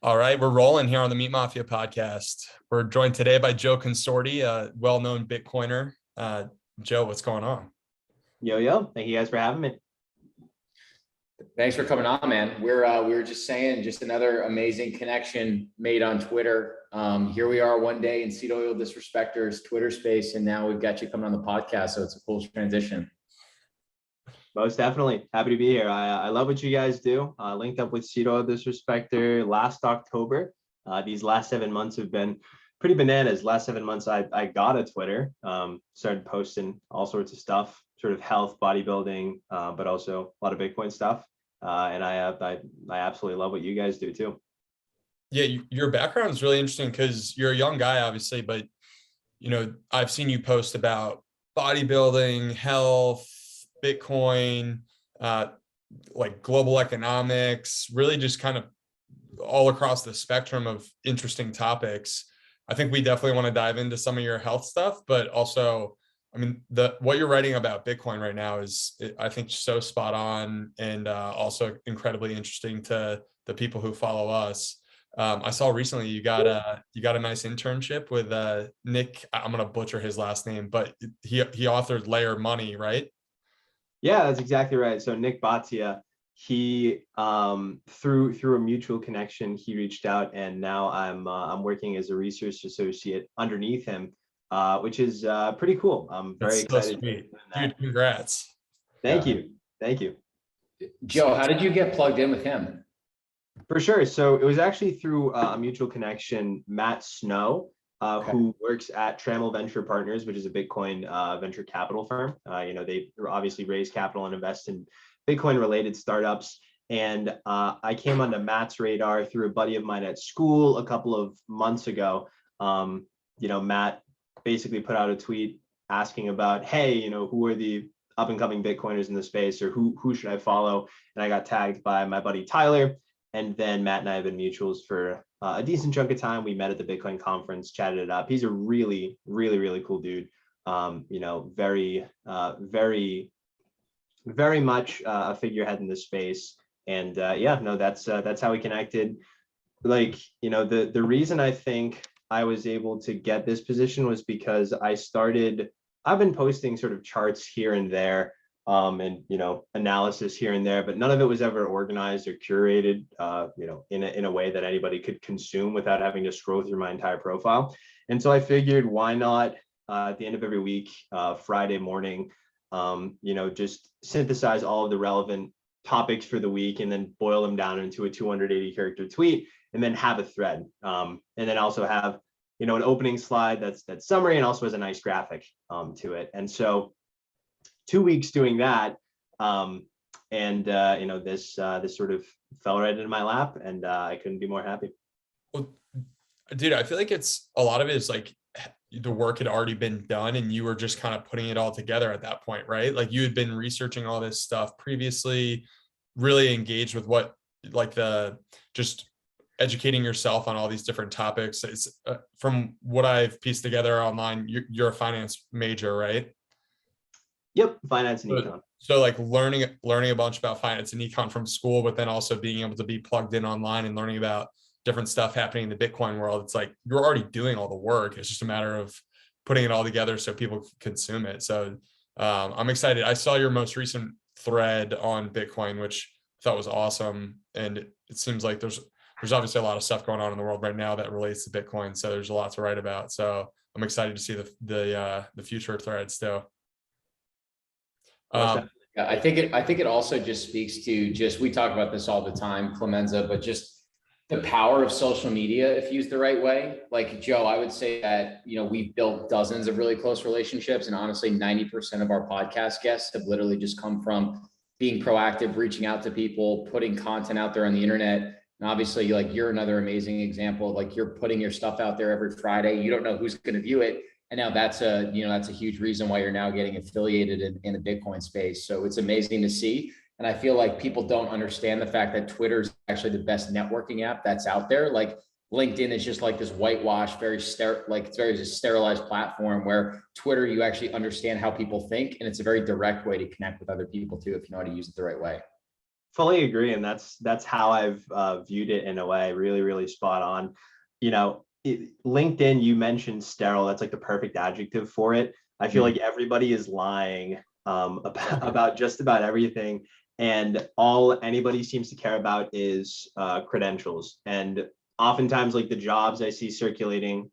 All right, we're rolling here on the Meat Mafia podcast. We're joined today by Joe Consorti, a well-known Bitcoiner. Joe, what's going on? Yo, thank you guys for having me. Thanks for coming on, man. We were just saying, just another amazing connection made on Twitter. Here we are one day in Seed Oil Disrespectors Twitter space, and now we've got you coming on the podcast. So it's a cool transition. Most definitely. Happy to be here. I love what you guys do. Linked up with Seed Oil Disrespector last October. These last 7 months have been pretty bananas. Last 7 months, I got a Twitter, started posting all sorts of stuff, sort of health, bodybuilding, but also a lot of Bitcoin stuff. And I absolutely love what you guys do too. Yeah, your background is really interesting because you're a young guy, obviously, but I've seen you post about bodybuilding, health, Bitcoin, like global economics, really just kind of all across the spectrum of interesting topics. I think we definitely want to dive into some of your health stuff, but also, I mean, what you're writing about Bitcoin right now is, I think, so spot on and also incredibly interesting to the people who follow us. I saw recently you got a nice internship with Nik. I'm gonna butcher his last name, but he authored Layer Money, right? Yeah, that's exactly right. So Nik Bhatia, he through a mutual connection, he reached out, and now I'm working as a research associate underneath him, which is pretty cool. I'm very excited. Sweet. Dude, congrats. Thank you. Joe, how did you get plugged in with him? For sure. So it was actually through a mutual connection, Matt Snow, who works at Trammell Venture Partners, which is a Bitcoin venture capital firm. They obviously raise capital and invest in Bitcoin related startups. And I came onto Matt's radar through a buddy of mine at school a couple of months ago. Matt basically put out a tweet asking about, hey, who are the up and coming Bitcoiners in the space, or who should I follow? And I got tagged by my buddy Tyler. And then Matt and I have been mutuals for a decent chunk of time. We met at the Bitcoin conference, chatted it up. He's a really, really, really cool dude. Very, very much a figurehead in this space. And that's how we connected. The reason I think I was able to get this position was because I've been posting sort of charts here and there, and analysis here and there, but none of it was ever organized or curated in a way that anybody could consume without having to scroll through my entire profile. And so I figured, why not at the end of every week, Friday morning, just synthesize all of the relevant topics for the week and then boil them down into a 280 character tweet, and then have a thread, and then also have an opening slide that's summary and also has a nice graphic to it. And so 2 weeks doing that, this sort of fell right into my lap, and I couldn't be more happy. Well, dude, I feel like a lot of it is like the work had already been done and you were just kind of putting it all together at that point, right? Like you had been researching all this stuff previously, really engaged with just educating yourself on all these different topics. It's from what I've pieced together online, you're a finance major, right? Yep, finance and econ. So like learning a bunch about finance and econ from school, but then also being able to be plugged in online and learning about different stuff happening in the Bitcoin world. It's like you're already doing all the work. It's just a matter of putting it all together so people can consume it. So I'm excited. I saw your most recent thread on Bitcoin, which I thought was awesome. And it seems like there's obviously a lot of stuff going on in the world right now that relates to Bitcoin. So there's a lot to write about. So I'm excited to see the future threads too. I think it also just speaks to we talk about this all the time, Clemenza, but just the power of social media if used the right way. Like Joe, I would say that, we've built dozens of really close relationships, and honestly, 90% of our podcast guests have literally just come from being proactive, reaching out to people, putting content out there on the internet. And obviously, you're another amazing example. Like you're putting your stuff out there every Friday. You don't know who's going to view it. And now that's a huge reason why you're now getting affiliated in the Bitcoin space. So it's amazing to see. And I feel like people don't understand the fact that Twitter is actually the best networking app that's out there. Like LinkedIn is just like this whitewashed, it's very sterilized platform, where Twitter, you actually understand how people think. And it's a very direct way to connect with other people too, if you know how to use it the right way. Fully agree, and that's how I've viewed it in a way. Really, really spot on. LinkedIn, you mentioned sterile. That's like the perfect adjective for it. I feel like everybody is lying about just about everything, and all anybody seems to care about is credentials. And oftentimes, like the jobs I see circulating,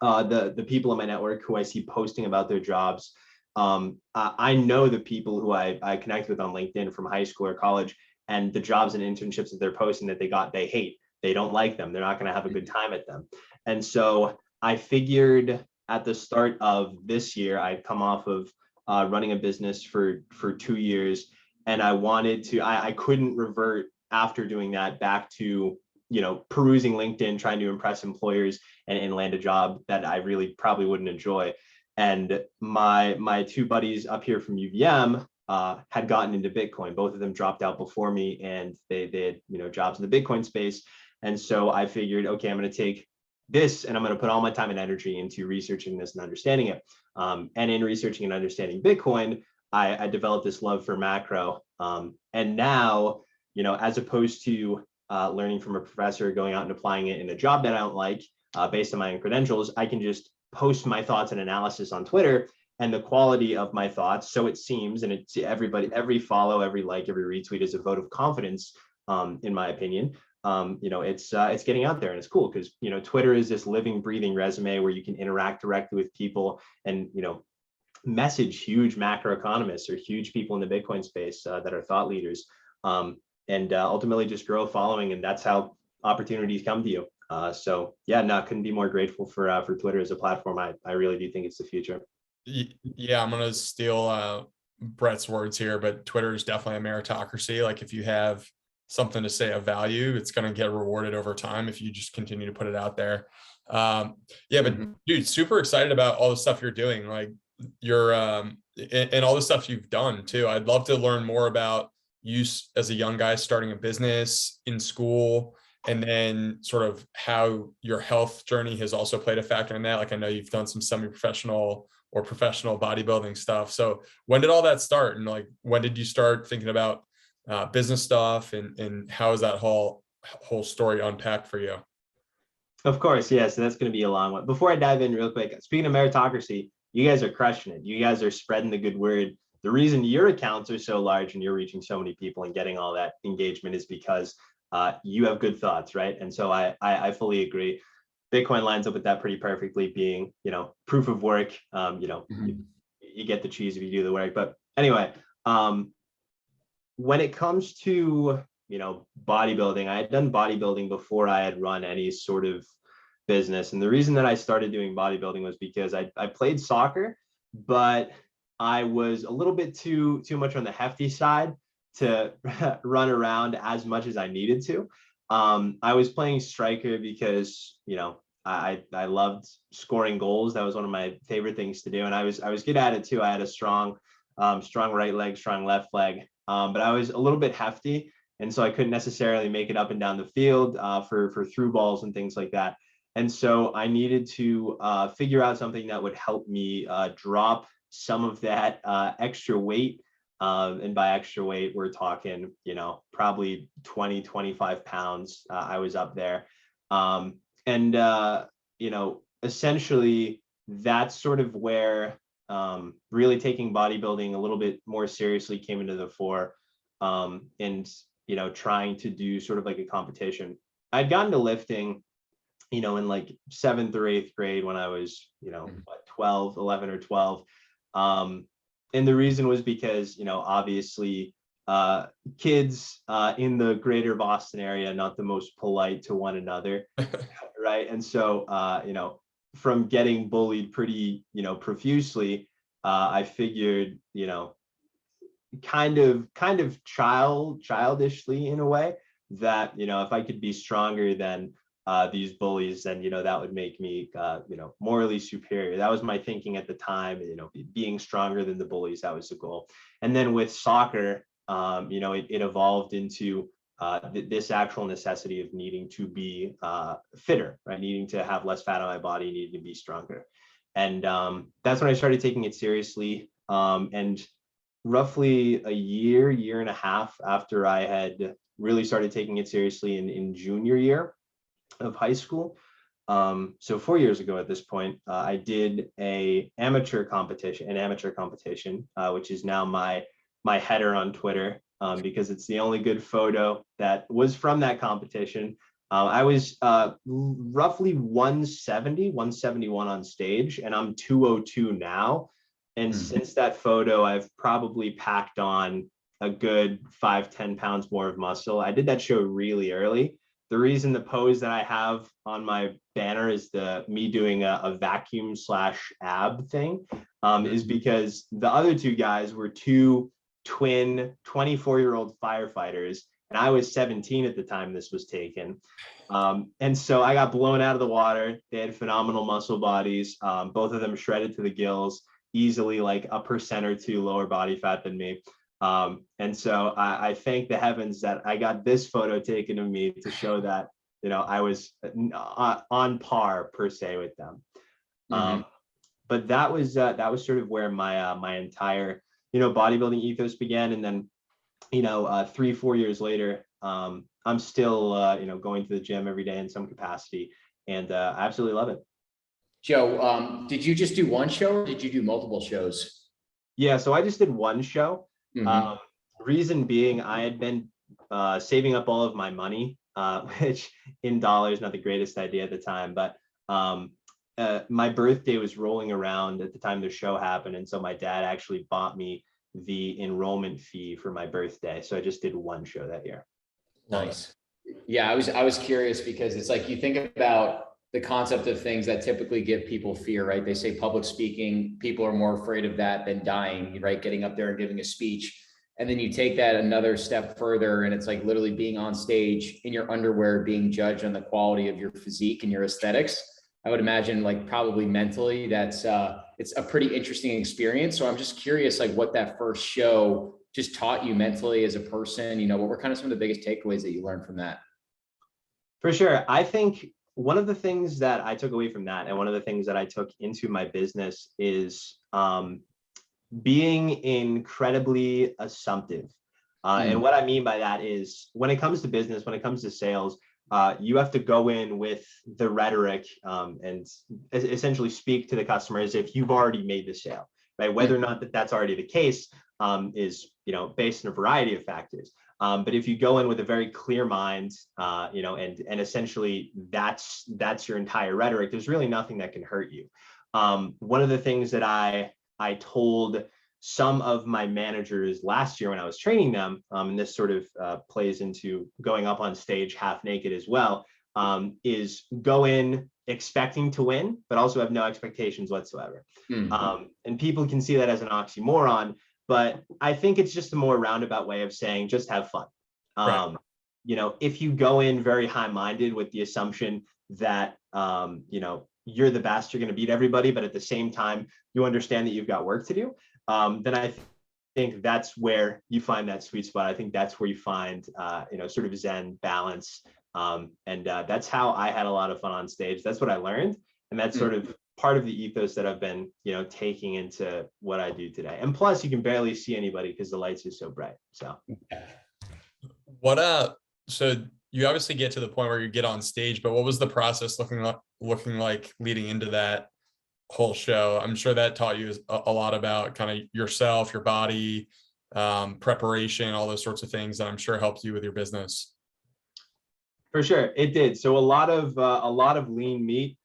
the people in my network who I see posting about their jobs. I know the people who I connect with on LinkedIn from high school or college, and the jobs and internships that they're posting that they got, they hate. They don't like them. They're not going to have a good time at them. And so I figured at the start of this year, I'd come off of running a business for 2 years, and I couldn't revert after doing that back to perusing LinkedIn, trying to impress employers and land a job that I really probably wouldn't enjoy. And my two buddies up here from UVM had gotten into Bitcoin. Both of them dropped out before me, and they had jobs in the Bitcoin space. And so I figured, okay, I'm going to take this and I'm going to put all my time and energy into researching this and understanding it. And in researching and understanding Bitcoin, I developed this love for macro. And now, as opposed to learning from a professor, going out and applying it in a job that I don't like, based on my own credentials, I can just post my thoughts and analysis on Twitter, and the quality of my thoughts, so it seems, and it's everybody, every follow, every like, every retweet is a vote of confidence, in my opinion. It's getting out there, and it's cool because Twitter is this living, breathing resume where you can interact directly with people and message huge macroeconomists or huge people in the Bitcoin space that are thought leaders, and ultimately just grow a following, and that's how opportunities come to you. So yeah, no, couldn't be more grateful for Twitter as a platform. I really do think it's the future. Yeah, I'm gonna steal Brett's words here, but Twitter is definitely a meritocracy. Like if you have something to say of value, it's gonna get rewarded over time if you just continue to put it out there. Yeah, but dude, super excited about all the stuff you're doing, like you're and all the stuff you've done too. I'd love to learn more about you as a young guy starting a business in school, and then sort of how your health journey has also played a factor in that. Like I know you've done some semi-professional or professional bodybuilding stuff. So when did all that start? And like, when did you start thinking about business stuff, and how is that whole story unpacked for you? Of course, yeah. So that's going to be a long one. Before I dive in real quick, speaking of meritocracy, you guys are crushing it. You guys are spreading the good word. The reason your accounts are so large and you're reaching so many people and getting all that engagement is because you have good thoughts, right? And so I fully agree. Bitcoin lines up with that pretty perfectly, being proof of work. You get the cheese if you do the work. But anyway, when it comes to bodybuilding, I had done bodybuilding before I had run any sort of business. And the reason that I started doing bodybuilding was because I played soccer, but I was a little bit too much on the hefty side to run around as much as I needed to. I was playing striker because I loved scoring goals. That was one of my favorite things to do, and I was good at it too. I had a strong right leg, strong left leg, but I was a little bit hefty, and so I couldn't necessarily make it up and down the field for through balls and things like that. And so I needed to figure out something that would help me drop some of that extra weight. And by extra weight, we're talking, probably 20, 25 pounds. I was up there. Essentially that's sort of where really taking bodybuilding a little bit more seriously came into the fore, and trying to do sort of like a competition. I'd gotten to lifting in like 7th or 8th grade when I was 11 or 12, and the reason was because obviously kids in the greater Boston area, not the most polite to one another, right? And so from getting bullied pretty profusely, I figured kind of childishly in a way that if I could be stronger than these bullies, then that would make me morally superior. That was my thinking at the time. Being stronger than the bullies, that was the goal. And then with soccer, it evolved into this actual necessity of needing to be fitter, right? Needing to have less fat on my body, needing to be stronger. And that's when I started taking it seriously. And roughly a year and a half after I had really started taking it seriously in junior year of high school. So 4 years ago at this point, I did an amateur competition, which is now my header on Twitter, because it's the only good photo that was from that competition. I was roughly 170, 171 on stage, and I'm 202 now. And since that photo, I've probably packed on a good 5-10 pounds more of muscle. I did that show really early. The reason the pose that I have on my banner is me doing a vacuum / ab thing, is because the other two guys were two twin 24-year-old firefighters, and I was 17 at the time this was taken. And so I got blown out of the water. They had phenomenal muscle bodies, both of them shredded to the gills, easily like a % or 2 lower body fat than me. And so I thank the heavens that I got this photo taken of me to show that, I was on par per se with them. But that was sort of where my entire, bodybuilding ethos began. And then, 3-4 years later, I'm still, going to the gym every day in some capacity, and I absolutely love it. Joe, did you just do one show, or did you do multiple shows? Yeah, so I just did one show. Reason being, I had been saving up all of my money, which in dollars, not the greatest idea at the time, but my birthday was rolling around at the time the show happened. And so my dad actually bought me the enrollment fee for my birthday. So I just did one show that year. Nice. Yeah, I was curious because it's like, you think about the concept of things that typically give people fear, right? They say public speaking, people are more afraid of that than dying, right? Getting up there and giving a speech. And then you take that another step further, and it's like literally being on stage in your underwear, being judged on the quality of your physique and your aesthetics. I would imagine, like, probably mentally, it's a pretty interesting experience. So I'm just curious, like, what that first show just taught you mentally as a person. What were kind of some of the biggest takeaways that you learned from that? For sure. I think one of the things that I took away from that, and one of the things that I took into my business, is being incredibly assumptive. And what I mean by that is, when it comes to business, when it comes to sales, you have to go in with the rhetoric, and essentially speak to the customer as if you've already made the sale, right? Whether or not that's already the case is, based on a variety of factors. But if you go in with a very clear mind, and essentially that's your entire rhetoric, there's really nothing that can hurt you. One of the things that I told some of my managers last year when I was training them, and this sort of plays into going up on stage half naked as well, is go in expecting to win, but also have no expectations whatsoever. And people can see that as an oxymoron, but I think it's just a more roundabout way of saying just have fun. Right. If you go in very high-minded with the assumption that, you're the best, you're going to beat everybody, but at the same time, you understand that you've got work to do, then I think that's where you find that sweet spot. I think that's where you find, sort of Zen balance. And that's how I had a lot of fun on stage. That's what I learned. And that's sort of part of the ethos that I've been, taking into what I do today. And plus, you can barely see anybody because the lights are so bright. So so you obviously get to the point where you get on stage, but what was the process looking like leading into that whole show? I'm sure that taught you a lot about kind of yourself, your body, preparation, all those sorts of things that I'm sure helped you with your business. For sure, it did. So a lot of lean meat,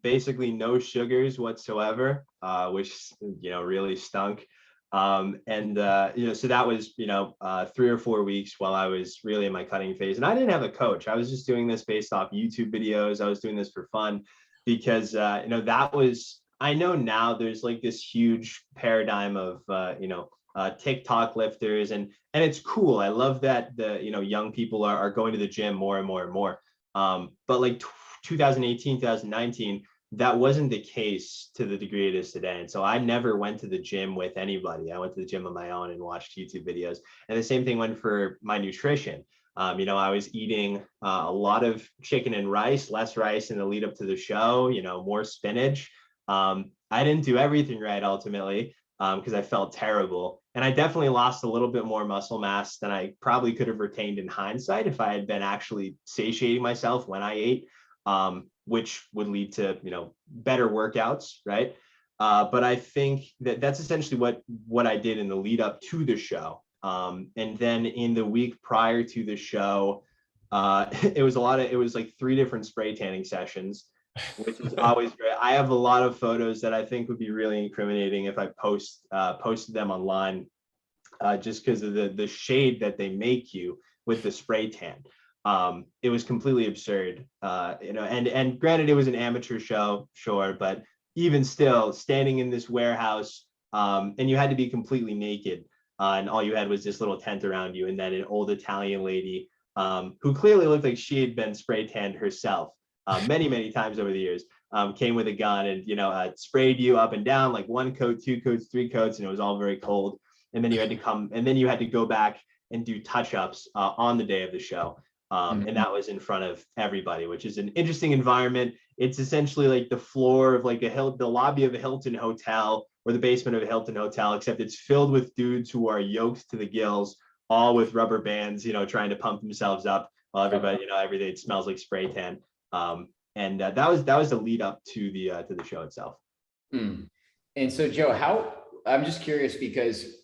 basically no sugars whatsoever, which really stunk. So that was 3 or 4 weeks while I was really in my cutting phase, and I didn't have a coach. I was just doing this based off YouTube videos. I was doing this for fun because I know now there's like this huge paradigm of TikTok lifters, and it's cool. I love that the young people are going to the gym more and more and more. But like 2018, 2019, that wasn't the case to the degree it is today. And so I never went to the gym with anybody. I went to the gym on my own and watched YouTube videos. And the same thing went for my nutrition. I was eating a lot of chicken and rice, less rice in the lead up to the show, more spinach. I didn't do everything right ultimately. because I felt terrible. And I definitely lost a little bit more muscle mass than I probably could have retained in hindsight if I had been actually satiating myself when I ate, which would lead to, better workouts, right? But I think that that's essentially what I did in the lead up to the show. And then in the week prior to the show, it was like 3 different spray tanning sessions, which is always great. I have a lot of photos that I think would be really incriminating if I posted them online, just because of the shade that they make you with the spray tan. It was completely absurd, and granted it was an amateur show, sure, but even still, standing in this warehouse, and you had to be completely naked, and all you had was this little tent around you, and then an old Italian lady, who clearly looked like she had been spray tanned herself many times over the years, came with a gun and sprayed you up and down, like 1 coat, 2 coats, 3 coats, and it was all very cold. And then you had to go back and do touch-ups on the day of the show. And that was in front of everybody, which is an interesting environment. It's essentially like the floor of like the lobby of a Hilton hotel or the basement of a Hilton hotel, except it's filled with dudes who are yoked to the gills, all with rubber bands, trying to pump themselves up while everybody, every day it smells like spray tan. And that was the lead up to the show itself. And so, Joe, I'm just curious because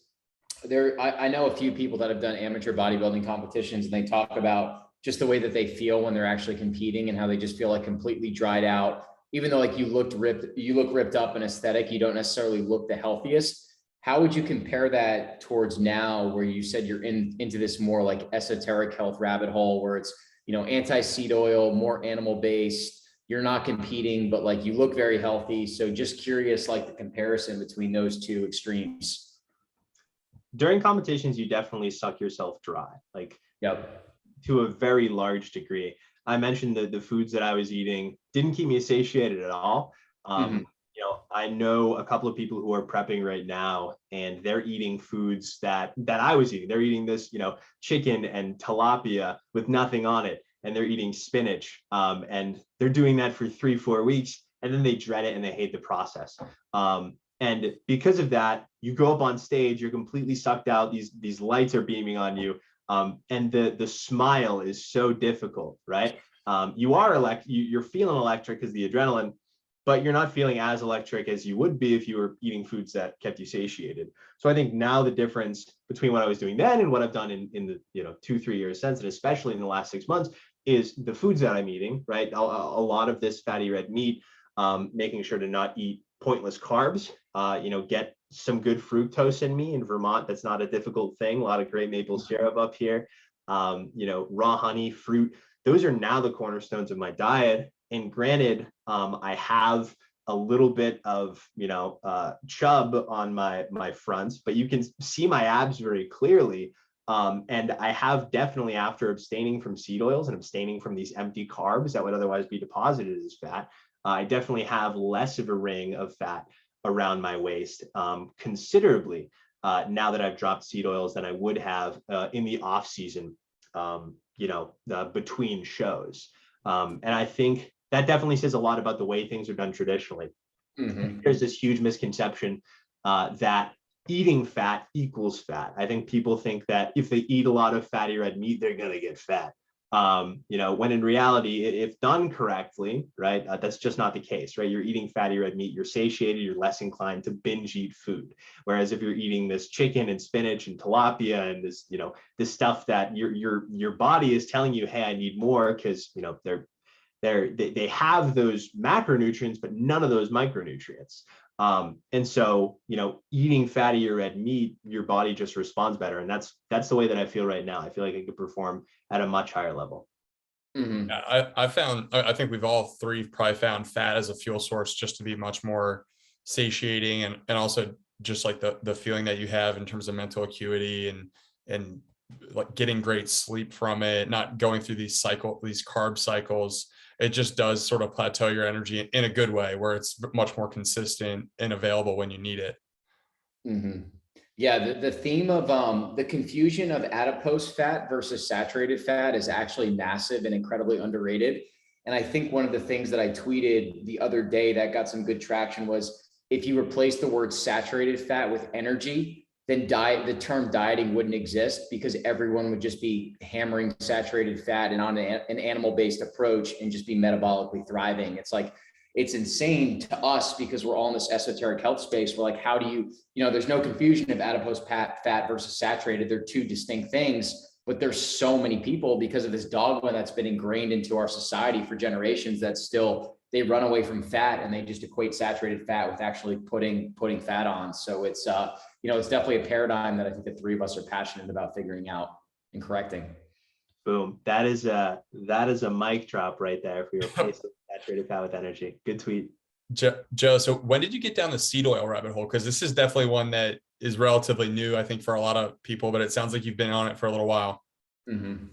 I know a few people that have done amateur bodybuilding competitions, and they talk about just the way that they feel when they're actually competing and how they just feel like completely dried out. Even though like you look ripped up and aesthetic, you don't necessarily look the healthiest. How would you compare that towards now, where you said you're into this more like esoteric health rabbit hole where it's, anti-seed oil, more animal based, you're not competing, but like you look very healthy. So just curious, like the comparison between those two extremes. During competitions, you definitely suck yourself dry, like to a very large degree. I mentioned that the foods that I was eating didn't keep me satiated at all. I know a couple of people who are prepping right now, and they're eating foods that I was eating. They're eating this, chicken and tilapia with nothing on it, and they're eating spinach, and they're doing that for 3-4 weeks, and then they dread it and they hate the process. And because of that, you go up on stage, you're completely sucked out. These lights are beaming on you, and the smile is so difficult, right? You're feeling electric because the adrenaline, but you're not feeling as electric as you would be if you were eating foods that kept you satiated. So I think now the difference between what I was doing then and what I've done in the 2-3 years since, and especially in the last 6 months, is the foods that I'm eating, right? A lot of this fatty red meat, making sure to not eat pointless carbs, get some good fructose in me. In Vermont, that's not a difficult thing. A lot of great maple syrup up here, raw honey, fruit. Those are now the cornerstones of my diet. And granted, I have a little bit of, chub on my fronts, but you can see my abs very clearly. And I have definitely, after abstaining from seed oils and abstaining from these empty carbs that would otherwise be deposited as fat, I definitely have less of a ring of fat around my waist, considerably, now that I've dropped seed oils than I would have in the off season, between shows. And I think that definitely says a lot about the way things are done traditionally. There's this huge misconception that eating fat equals fat. I think people think that if they eat a lot of fatty red meat, they're going to get fat. When in reality, if done correctly, right, that's just not the case, right? You're eating fatty red meat, you're satiated, you're less inclined to binge eat food. Whereas if you're eating this chicken and spinach and tilapia and this, this stuff that your body is telling you, hey, I need more, because, they have those macronutrients, but none of those micronutrients. And so, eating fatty or red meat, your body just responds better. And that's the way that I feel right now. I feel like I could perform at a much higher level. I think we've all three probably found fat as a fuel source just to be much more satiating, and also just like the feeling that you have in terms of mental acuity and like getting great sleep from it, not going through these carb cycles. It just does sort of plateau your energy in a good way, where it's much more consistent and available when you need it. Yeah, the theme of the confusion of adipose fat versus saturated fat is actually massive and incredibly underrated. And I think one of the things that I tweeted the other day that got some good traction was if you replace the word saturated fat with energy, then the term dieting wouldn't exist, because everyone would just be hammering saturated fat and on an animal-based approach and just be metabolically thriving. It's like, it's insane to us because we're all in this esoteric health space. We're like, how do you know, there's no confusion of adipose fat versus saturated. They're two distinct things, but there's so many people, because of this dogma that's been ingrained into our society for generations, that still, they run away from fat and they just equate saturated fat with actually putting fat on. So it's, you know, it's definitely a paradigm that I think the three of us are passionate about figuring out and correcting. Boom. That is a mic drop right there for your place of saturated fat with energy. Good tweet. Joe, so when did you get down the seed oil rabbit hole? Because this is definitely one that is relatively new, I think, for a lot of people, but it sounds like you've been on it for a little while. Mm-hmm.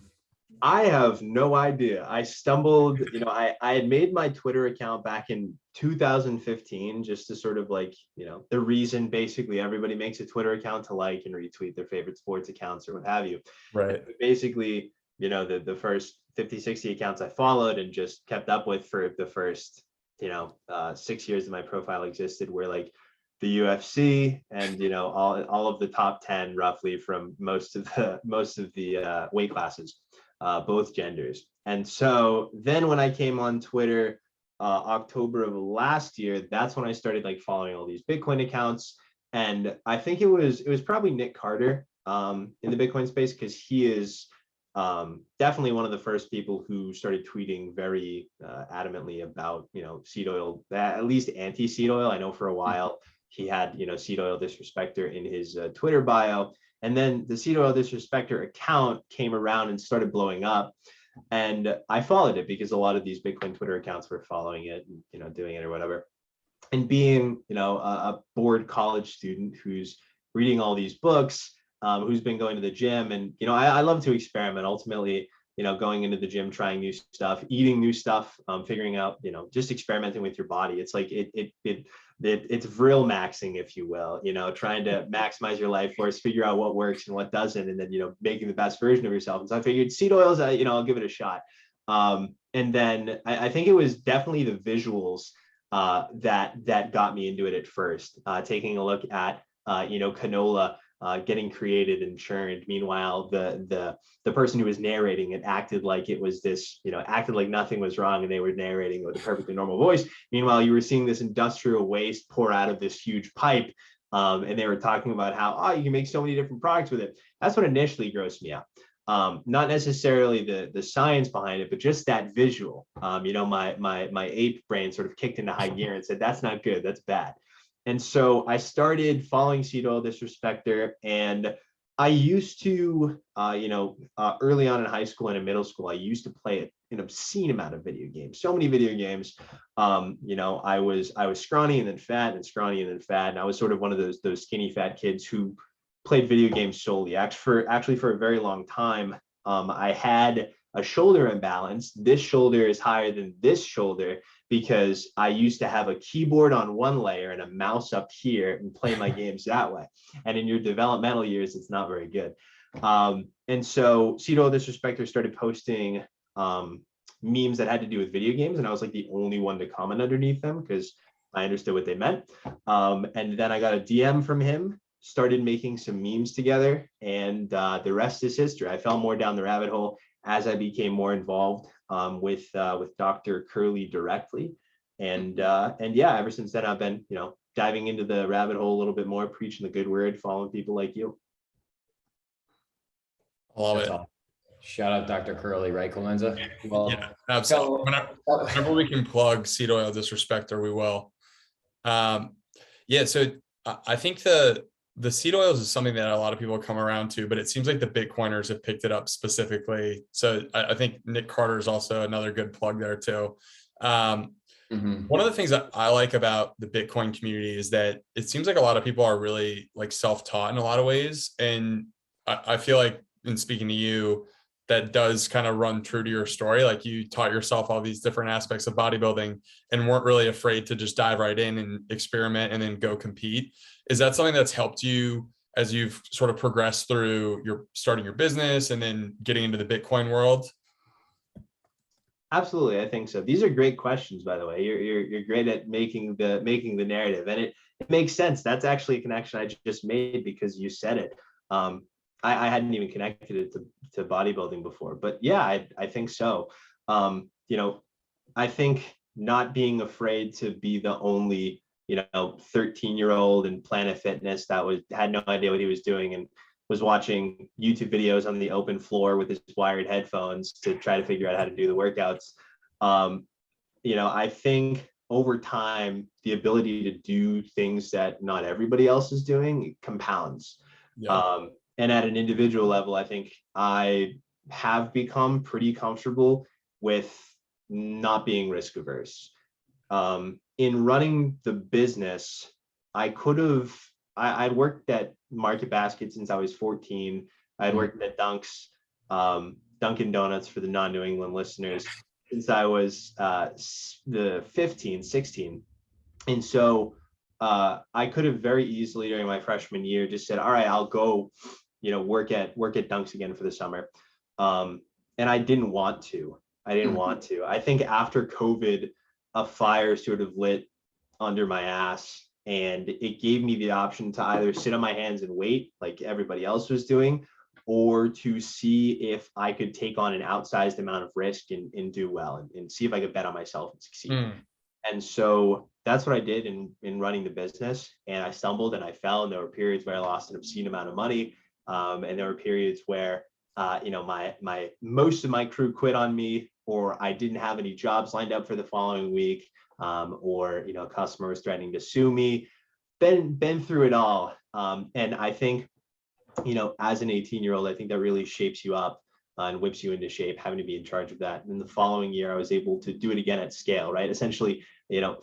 I have no idea. I stumbled, you know, I had made my Twitter account back in 2015, just to sort of like, you know, the reason basically everybody makes a Twitter account to like and retweet their favorite sports accounts or what have you. Right. And basically, you know, the first 50, 60 accounts I followed and just kept up with for the first, you know, 6 years that my profile existed were like the UFC and, you know, all of the top 10 roughly from most of the weight classes. Both genders. And so then when I came on Twitter, October of last year, that's when I started like following all these Bitcoin accounts. And I think it was probably Nik Carter in the Bitcoin space, because he is definitely one of the first people who started tweeting very adamantly about, you know, seed oil, at least anti-seed oil. I know for a while he had, you know, seed oil disrespecter in his Twitter bio. And then the seed oil disrespecter account came around and started blowing up. And I followed it because a lot of these Bitcoin Twitter accounts were following it and, you know, doing it or whatever. And being, you know, a bored college student who's reading all these books, who's been going to the gym, and, you know, I love to experiment. Ultimately, you know, going into the gym, trying new stuff, eating new stuff, figuring out, you know, just experimenting with your body. It's like it's real maxing, if you will, you know, trying to maximize your life force, figure out what works and what doesn't, and then, you know, making the best version of yourself. And so I figured seed oils, you know, I'll give it a shot. And then I think it was definitely the visuals that got me into it at first, taking a look at, you know, canola getting created and churned. Meanwhile, the person who was narrating it acted like it was this, you know, acted like nothing was wrong, and they were narrating with a perfectly normal voice. Meanwhile, you were seeing this industrial waste pour out of this huge pipe, and they were talking about how, oh, you can make so many different products with it. That's what initially grossed me out. Not necessarily the science behind it, but just that visual. You know, my ape brain sort of kicked into high gear and said, that's not good, that's bad. And so I started following seed oil disrespecter, and I used to, you know, early on in high school and in middle school, I used to play an obscene amount of video games, so many video games. You know, I was scrawny and then fat and scrawny and then fat, and I was sort of one of those skinny fat kids who played video games solely. Actually, for a very long time, I had a shoulder imbalance. This shoulder is higher than this shoulder because I used to have a keyboard on one layer and a mouse up here and play my games that way. And in your developmental years, it's not very good. And so seed oil disrespecter started posting memes that had to do with video games, and I was like the only one to comment underneath them because I understood what they meant. And then I got a DM from him, started making some memes together, and the rest is history. I fell more down the rabbit hole as I became more involved with Dr. Curley directly. And yeah, ever since then, I've been, you know, diving into the rabbit hole a little bit more, preaching the good word, following people like you. I love it. Awesome. Shout out Dr. Curley, right, Clemenza? Well, yeah, absolutely. Whenever we can plug seed oil disrespecter, we will. Yeah, so I think the seed oils is something that a lot of people come around to, but it seems like the Bitcoiners have picked it up specifically. So I think Nik Carter is also another good plug there too. One of the things that I like about the Bitcoin community is that it seems like a lot of people are really like self-taught in a lot of ways. And I feel like, in speaking to you, that does kind of run true to your story. Like, you taught yourself all these different aspects of bodybuilding and weren't really afraid to just dive right in and experiment and then go compete. Is that something that's helped you as you've sort of progressed through your starting your business and then getting into the Bitcoin world? Absolutely, I think so. These are great questions, by the way. You're great at making the narrative, and it makes sense. That's actually a connection I just made because you said it. I hadn't even connected it to bodybuilding before, but yeah, I think so. You know, I think not being afraid to be the only, 13-year-old in Planet Fitness that had no idea what he was doing and was watching YouTube videos on the open floor with his wired headphones to try to figure out how to do the workouts. I think over time, the ability to do things that not everybody else is doing compounds. Yeah. And at an individual level, I think I have become pretty comfortable with not being risk averse. In running the business, I'd worked at Market Basket since I was 14. I'd worked at Dunkin' Donuts for the non-New England listeners since I was the 15, 16. And so I could have very easily during my freshman year just said, all right, I'll go, work at Dunks again for the summer. And I didn't want to. I think after COVID, a fire sort of lit under my ass, and it gave me the option to either sit on my hands and wait like everybody else was doing, or to see if I could take on an outsized amount of risk and do well and see if I could bet on myself and succeed. And so that's what I did in running the business. And I stumbled and I fell, and there were periods where I lost an obscene amount of money. And there were periods where my most of my crew quit on me, or I didn't have any jobs lined up for the following week, or a customer was threatening to sue me. Been through it all. And I think, as an 18-year-old, I think that really shapes you up and whips you into shape, having to be in charge of that. And the following year, I was able to do it again at scale, right? Essentially,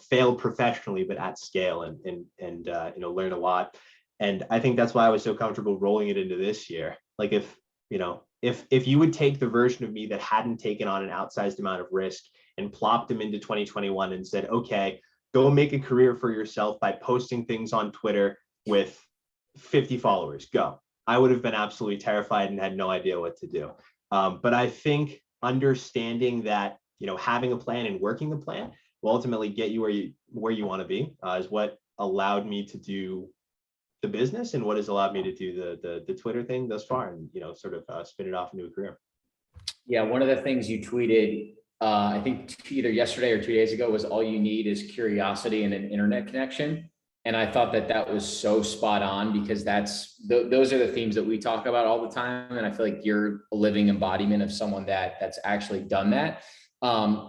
failed professionally, but at scale, and learn a lot. And I think that's why I was so comfortable rolling it into this year. Like if you would take the version of me that hadn't taken on an outsized amount of risk and plopped them into 2021 and said, okay, go make a career for yourself by posting things on Twitter with 50 followers, go. I would have been absolutely terrified and had no idea what to do. But I think understanding that, having a plan and working the plan will ultimately get you where you want to be, is what allowed me to do the business and what has allowed me to do the Twitter thing thus far, and sort of spin it off into a career. Yeah, one of the things you tweeted, I think either yesterday or 2 days ago, was all you need is curiosity and an internet connection. And I thought that was so spot on, because those are the themes that we talk about all the time. And I feel like you're a living embodiment of someone that's actually done that.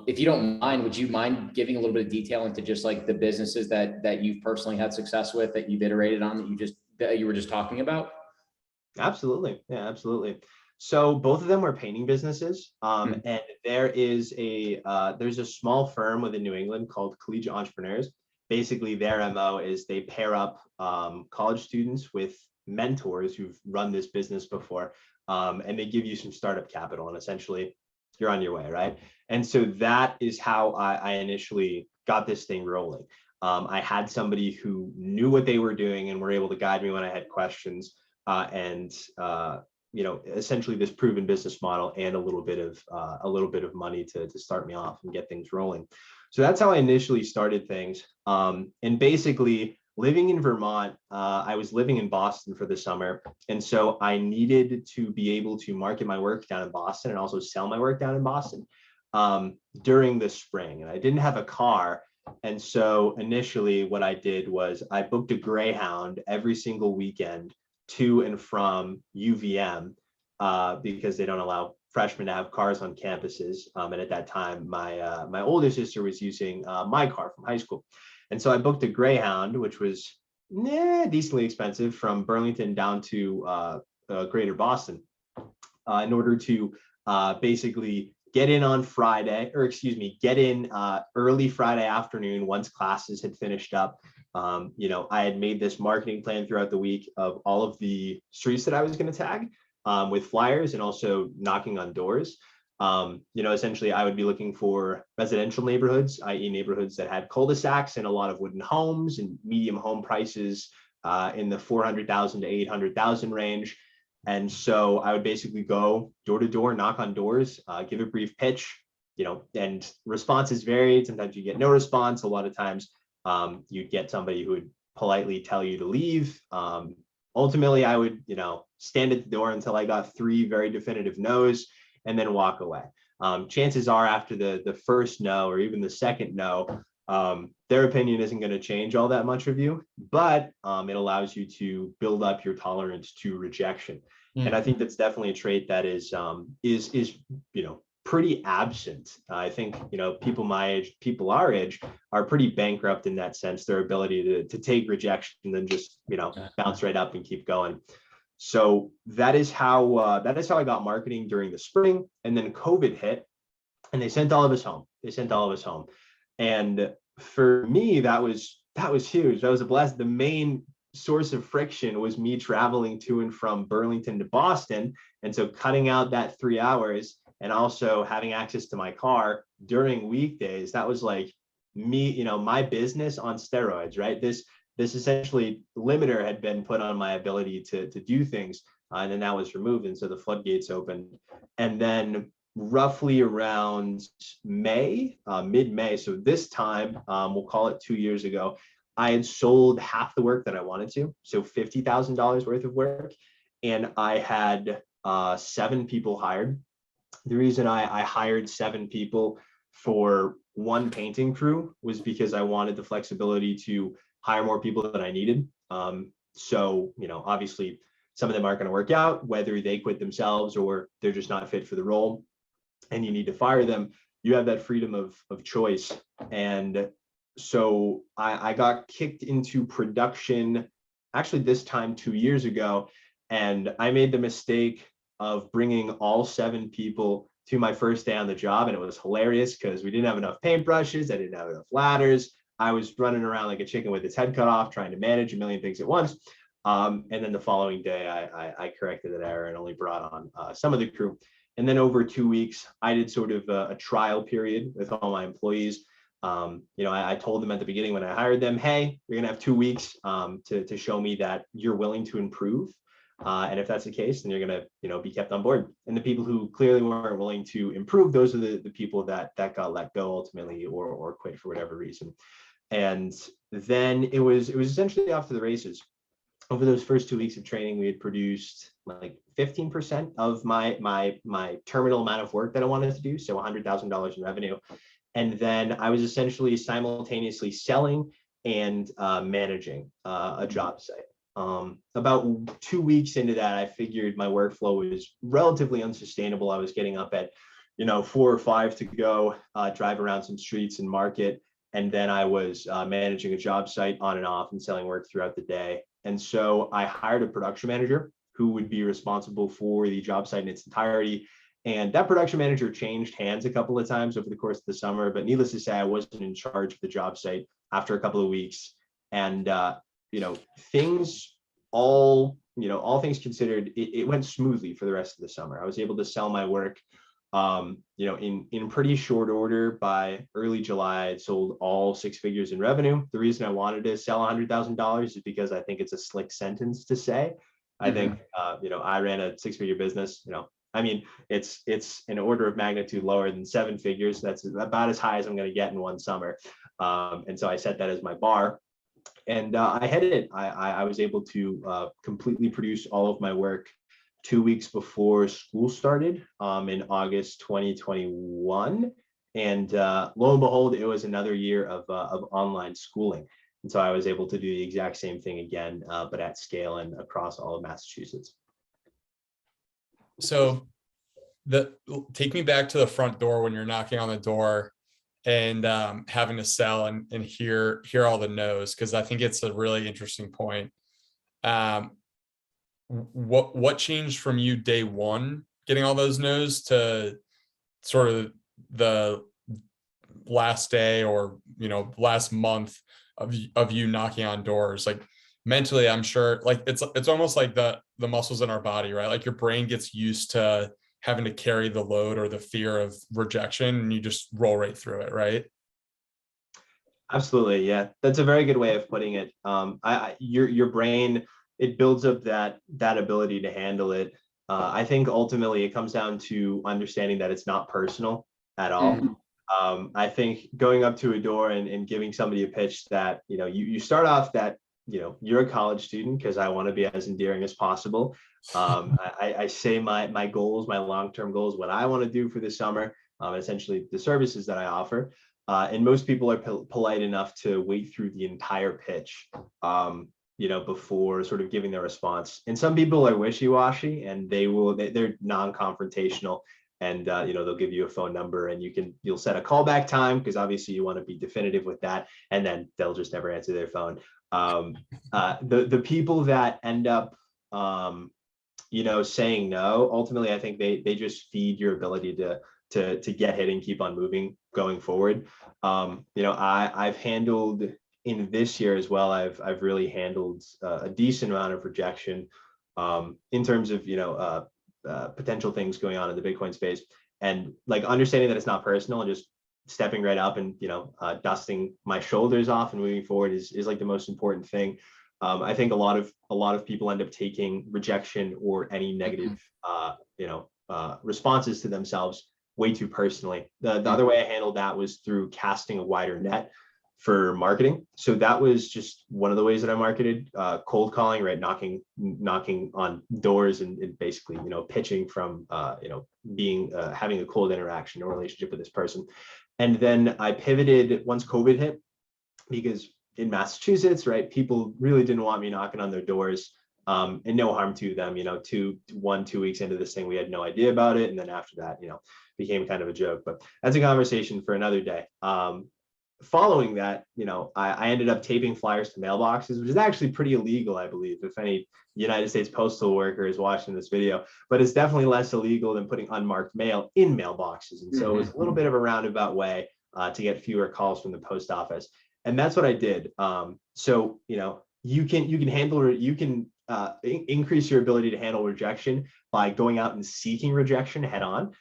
If you don't mind, would you mind giving a little bit of detail into just like the businesses that you've personally had success with, that you've iterated on, that you were just talking about? Absolutely. Yeah, absolutely. So both of them were painting businesses. And there's a small firm within New England called Collegiate Entrepreneurs. Basically, their MO is they pair up college students with mentors who've run this business before, and they give you some startup capital, and essentially you're on your way, right? And so that is how I initially got this thing rolling. I had somebody who knew what they were doing and were able to guide me when I had questions, and essentially this proven business model and a little bit of money to start me off and get things rolling. So that's how I initially started things. And basically, living in Vermont, I was living in Boston for the summer. And so I needed to be able to market my work down in Boston and also sell my work down in Boston during the spring. And I didn't have a car. And so initially what I did was I booked a Greyhound every single weekend to and from UVM, because they don't allow freshmen to have cars on campuses. And at that time, my older sister was using my car from high school. And so I booked a Greyhound, which was decently expensive, from Burlington down to Greater Boston, in order to basically get in on get in early Friday afternoon once classes had finished up. I had made this marketing plan throughout the week of all of the streets that I was going to tag, with flyers and also knocking on doors. Essentially I would be looking for residential neighborhoods, i.e. neighborhoods that had cul-de-sacs and a lot of wooden homes and medium home prices in the 400,000 to 800,000 range. And so I would basically go door to door, knock on doors, give a brief pitch, and responses varied. Sometimes you get no response. A lot of times you'd get somebody who would politely tell you to leave. Ultimately, I would, stand at the door until I got 3 very definitive no's and then walk away. Chances are after the first no or even the second no, their opinion isn't going to change all that much of you, but it allows you to build up your tolerance to rejection. And I think that's definitely a trait that is pretty absent. I think, people my age, people our age are pretty bankrupt in that sense, their ability to take rejection and then just, bounce right up and keep going. So that is how I got marketing during the spring. And then COVID hit and they sent all of us home. And for me, that was huge. That was a blast. The main source of friction was me traveling to and from Burlington to Boston. And so cutting out that 3 hours and also having access to my car during weekdays, that was like me, my business on steroids, right? This essentially limiter had been put on my ability to do things, and then that was removed. And so the floodgates opened. And then roughly around May, mid-May, so this time, we'll call it 2 years ago, I had sold half the work that I wanted to, so $50,000 worth of work, and I had 7 people hired. The reason I hired 7 people for one painting crew was because I wanted the flexibility to hire more people than I needed. So, obviously some of them aren't going to work out, whether they quit themselves or they're just not fit for the role and you need to fire them. You have that freedom of choice. And so I got kicked into production actually this time 2 years ago. And I made the mistake of bringing all 7 people to my first day on the job. And it was hilarious because we didn't have enough paintbrushes. I didn't have enough ladders. I was running around like a chicken with its head cut off, trying to manage a million things at once. And then the following day, I corrected that error and only brought on some of the crew. And then over 2 weeks, I did sort of a trial period with all my employees. I told them at the beginning when I hired them, hey, you're going to have 2 weeks to show me that you're willing to improve. And if that's the case, then you're going to, be kept on board. And the people who clearly weren't willing to improve, those are the people that got let go ultimately or quit for whatever reason. And then it was essentially off to the races. Over those first 2 weeks of training, we had produced like 15% of my terminal amount of work that I wanted to do, so $100,000 in revenue. And then I was essentially simultaneously selling and managing a job site. About 2 weeks into that, I figured my workflow was relatively unsustainable. I was getting up at 4 or 5 to go drive around some streets and market. And then I was managing a job site on and off and selling work throughout the day. And so I hired a production manager who would be responsible for the job site in its entirety. And that production manager changed hands a couple of times over the course of the summer. But needless to say, I wasn't in charge of the job site after a couple of weeks. And things all things considered, it went smoothly for the rest of the summer. I was able to sell my work in pretty short order. By early July, I sold all 6 figures in revenue. The reason I wanted to sell $100,000 is because I think it's a slick sentence to say. I think, I ran a 6-figure business, it's an order of magnitude lower than 7 figures. That's about as high as I'm going to get in one summer. And so I set that as my bar. And I hit it. I was able to completely produce all of my work 2 weeks before school started in August 2021. And lo and behold, it was another year of online schooling. And so I was able to do the exact same thing again, but at scale and across all of Massachusetts. So take me back to the front door when you're knocking on the door and having to sell and hear all the no's, because I think it's a really interesting point. What changed from you day one getting all those no's to sort of the last day or last month of you knocking on doors? Like mentally, I'm sure like it's almost like the muscles in our body, right? Like your brain gets used to having to carry the load or the fear of rejection, and you just roll right through it, right? Absolutely, yeah. That's a very good way of putting it. Your brain, it builds up that ability to handle it. I think ultimately it comes down to understanding that it's not personal at all. I think going up to a door and giving somebody a pitch that you start off that you're a college student, because I want to be as endearing as possible. I say my goals, my long-term goals, what I want to do for the summer, essentially the services that I offer. And most people are polite enough to wait through the entire pitch, before sort of giving their response. And some people are wishy-washy, and they're non-confrontational. And they'll give you a phone number, and you'll set a callback time, because obviously you want to be definitive with that, and then they'll just never answer their phone. The people that end up saying no, ultimately I think they just feed your ability to get hit and keep on moving going forward. I've handled, in this year as well, I've really handled a decent amount of rejection in terms of potential things going on in the Bitcoin space, and like understanding that it's not personal, and just stepping right up and dusting my shoulders off and moving forward is like the most important thing. I think a lot of people end up taking rejection or any negative responses to themselves way too personally. The other way I handled that was through casting a wider net for marketing. So that was just one of the ways that I marketed, cold calling, right? Knocking on doors and basically, pitching from, having a cold interaction or relationship with this person. And then I pivoted once COVID hit, because in Massachusetts, right, people really didn't want me knocking on their doors. And no harm to them, 2 weeks into this thing, we had no idea about it. And then after that, became kind of a joke, but that's a conversation for another day. Following that, I ended up taping flyers to mailboxes, which is actually pretty illegal, I believe, if any United States postal worker is watching this video, but it's definitely less illegal than putting unmarked mail in mailboxes. And so it was a little bit of a roundabout way to get fewer calls from the post office. And that's what I did. So, you can increase your ability to handle rejection by going out and seeking rejection head on,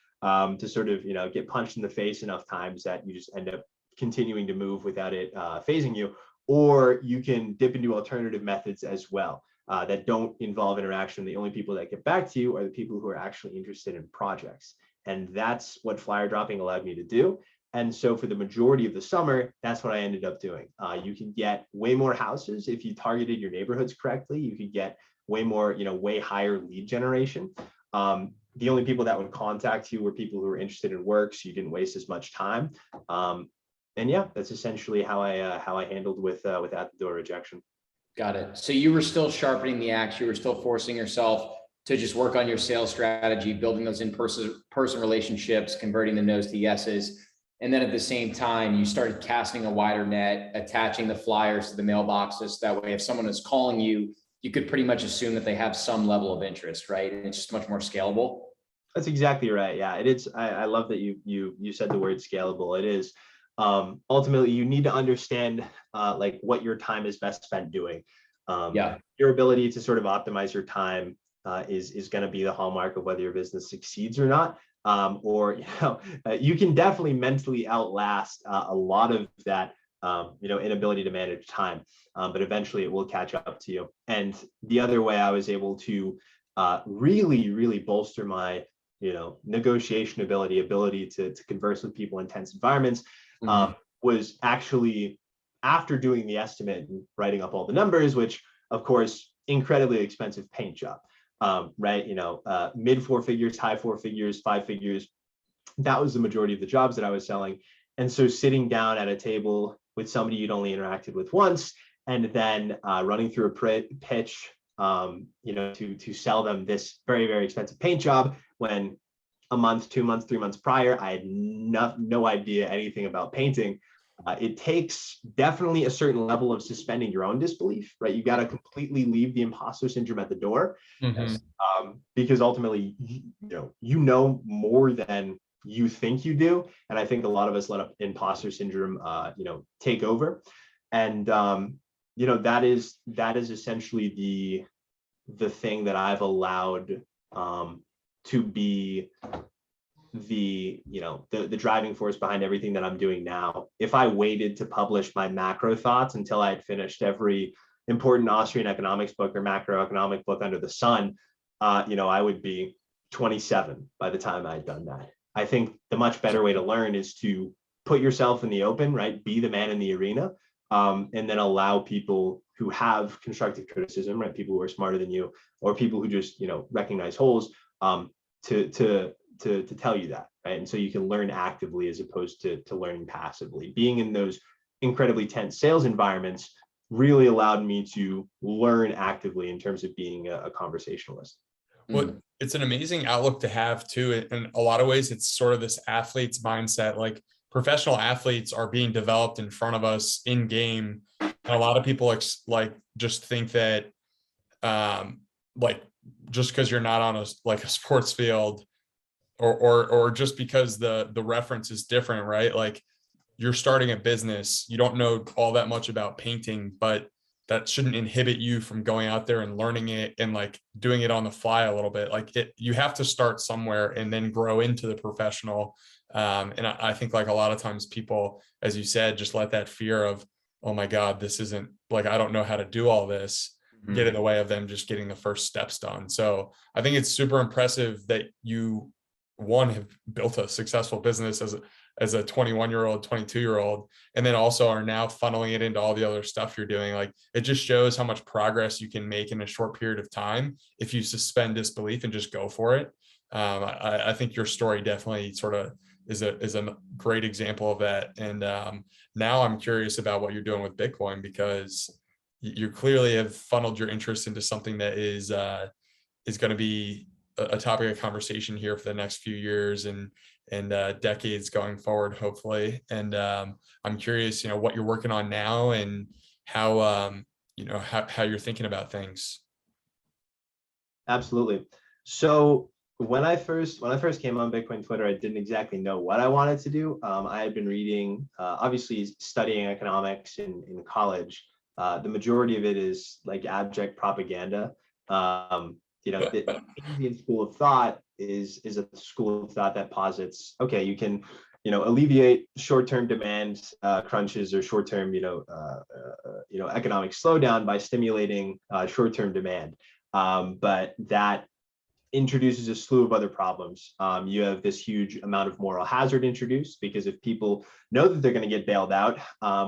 to sort of, get punched in the face enough times that you just end up continuing to move without it phasing you. Or you can dip into alternative methods as well that don't involve interaction. The only people that get back to you are the people who are actually interested in projects. And that's what flyer dropping allowed me to do. And so for the majority of the summer, that's what I ended up doing. You can get way more houses if you targeted your neighborhoods correctly. You could get way more, way higher lead generation. The only people that would contact you were people who were interested in work, so you didn't waste as much time. And yeah, that's essentially how I handled with at the door rejection. Got it. So you were still sharpening the axe. You were still forcing yourself to just work on your sales strategy, building those in-person relationships, converting the no's to yeses. And then at the same time, you started casting a wider net, attaching the flyers to the mailboxes. That way, if someone is calling you, you could pretty much assume that they have some level of interest, right? And it's just much more scalable. That's exactly right. Yeah, it is. I love that you said the word scalable. It is. Ultimately, you need to understand like what your time is best spent doing. Your ability to sort of optimize your time is going to be the hallmark of whether your business succeeds or not. Or you can definitely mentally outlast a lot of that inability to manage time, but eventually it will catch up to you. And the other way I was able to really bolster my negotiation ability to converse with people in tense environments was actually after doing the estimate and writing up all the numbers, which of course incredibly expensive paint job. Right, mid 4 figures, high 4 figures, 5 figures. That was the majority of the jobs that I was selling. And so sitting down at a table with somebody you'd only interacted with once, and then running through a pitch, to sell them this very, very expensive paint job, when a month, 2 months, 3 months prior, I had no idea anything about painting. It takes definitely a certain level of suspending your own disbelief, right? You got to completely leave the imposter syndrome at the door, because ultimately, you know more than you think you do. And I think a lot of us let imposter syndrome, take over. And, that is essentially the thing that I've allowed to be the driving force behind everything that I'm doing now. If I waited to publish my macro thoughts until I had finished every important Austrian economics book or macroeconomic book under the sun, I would be 27 by the time I had done that. I think the much better way to learn is to put yourself in the open, right? Be the man in the arena, and then allow people who have constructive criticism, right? People who are smarter than you, or people who just, recognize holes, to tell you that, right? And so you can learn actively as opposed to learning passively. Being in those incredibly tense sales environments really allowed me to learn actively in terms of being a conversationalist. Well, it's an amazing outlook to have too. In a lot of ways, it's sort of this athlete's mindset. Like professional athletes are being developed in front of us in game. And a lot of people like just think that, like just because you're not on a sports field, or just because the reference is different, right? Like you're starting a business, you don't know all that much about painting, but that shouldn't inhibit you from going out there and learning it and like doing it on the fly a little bit. Like you have to start somewhere and then grow into the professional. And I think like a lot of times people, as you said, just let that fear of, oh my God, this isn't like, I don't know how to do all this, get in the way of them just getting the first steps done. So I think it's super impressive that you, one, have built a successful business as a 21-year-old, 22-year-old, and then also are now funneling it into all the other stuff you're doing. Like it just shows how much progress you can make in a short period of time if you suspend disbelief and just go for it. I think your story definitely sort of is a great example of that. And now I'm curious about what you're doing with Bitcoin, because you clearly have funneled your interest into something that is going to be a topic of conversation here for the next few years and decades going forward, hopefully. And I'm curious, what you're working on now and how you're thinking about things. Absolutely. So when I first came on Bitcoin Twitter, I didn't exactly know what I wanted to do. I had been reading, obviously studying economics in college. The majority of it is like abject propaganda. The Keynesian school of thought is a school of thought that posits, okay, you can, alleviate short-term demand crunches or short-term, economic slowdown by stimulating short-term demand. But that introduces a slew of other problems. You have this huge amount of moral hazard introduced, because if people know that they're going to get bailed out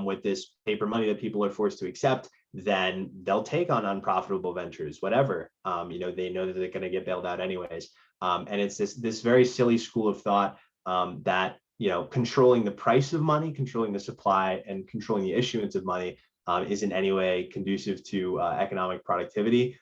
with this paper money that people are forced to accept, then they'll take on unprofitable ventures, whatever. They know that they're going to get bailed out anyways. And it's this very silly school of thought that, controlling the price of money, controlling the supply, and controlling the issuance of money is in any way conducive to economic productivity.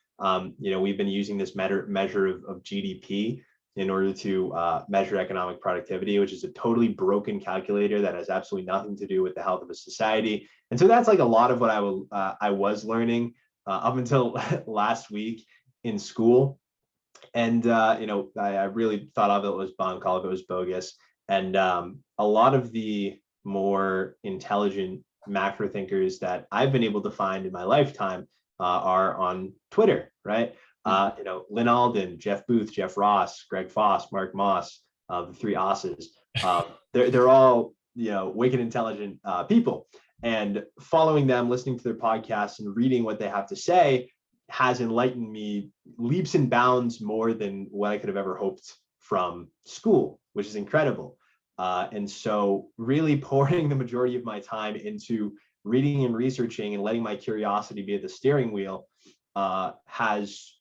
We've been using this measure of GDP in order to measure economic productivity, which is a totally broken calculator that has absolutely nothing to do with the health of a society. And so that's like a lot of what I was learning up until last week in school. And I really thought of it was bunk, all of it was bogus. And a lot of the more intelligent macro thinkers that I've been able to find in my lifetime are on Twitter, right? Lynn Alden, Jeff Booth, Jeff Ross, Greg Foss, Mark Moss, the three Osses. They're all, wicked intelligent people. And following them, listening to their podcasts and reading what they have to say has enlightened me leaps and bounds more than what I could have ever hoped from school, which is incredible. And so really pouring the majority of my time into reading and researching and letting my curiosity be at the steering wheel has,